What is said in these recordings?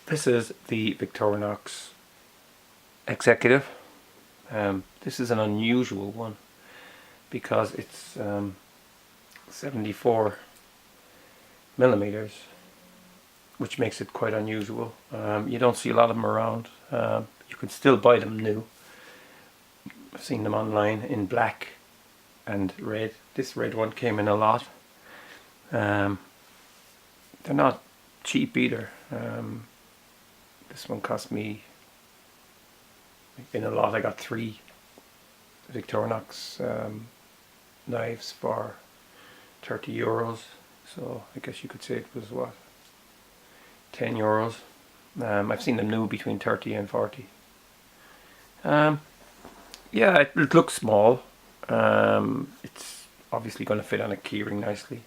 This is the Victorinox Executive. This is an unusual one because it's 74 millimeters, which makes it quite unusual. You don't see a lot of them around. You can still buy them new. I've seen them online in black and red. This red one came in a lot. They're not cheap either. This one cost me, in a lot I got 3 Victorinox knives for €30. So I guess you could say it was what, €10. I've seen them new between 30 and 40. Yeah, it looks small. It's obviously going to fit on a keyring nicely.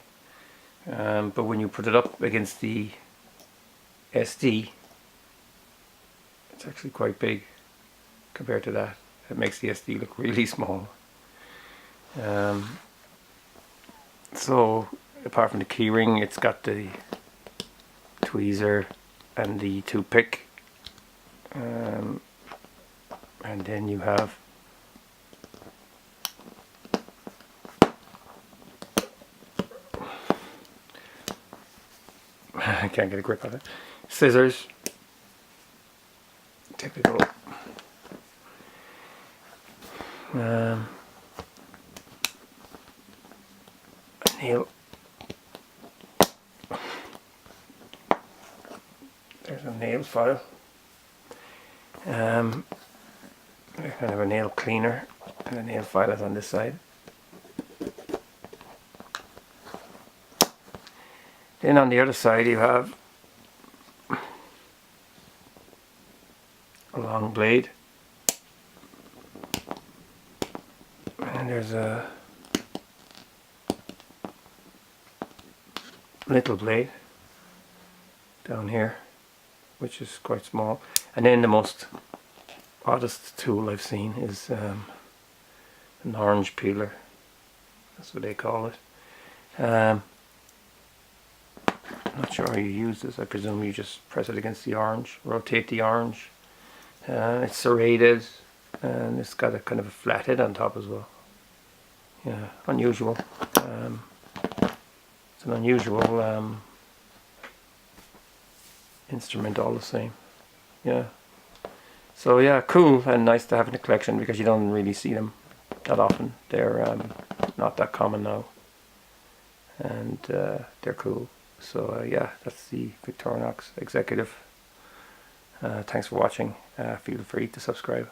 But when you put it up against the SD, it's actually quite big compared to that. It makes the SD look really small. So apart from the keyring, it's got the tweezer and the toothpick, and then you have I can't get a grip on it. Scissors, typical. A nail. There's a nail file. Kind of a nail cleaner, and a nail file is on this side. Then on the other side you have a long blade, and there's a little blade down here, which is quite small. And then the most oddest tool I've seen is an orange peeler. That's what they call it. I'm not sure how you use this. I presume you just press it against the orange, rotate the orange. It's serrated, and it's got a kind of a flat head on top as well. Yeah, unusual. It's an unusual instrument all the same. Yeah. So yeah, cool and nice to have in the collection because you don't really see them that often. They're not that common now, and they're cool. So yeah, that's the Victorinox Executive. Thanks for watching. Feel free to subscribe.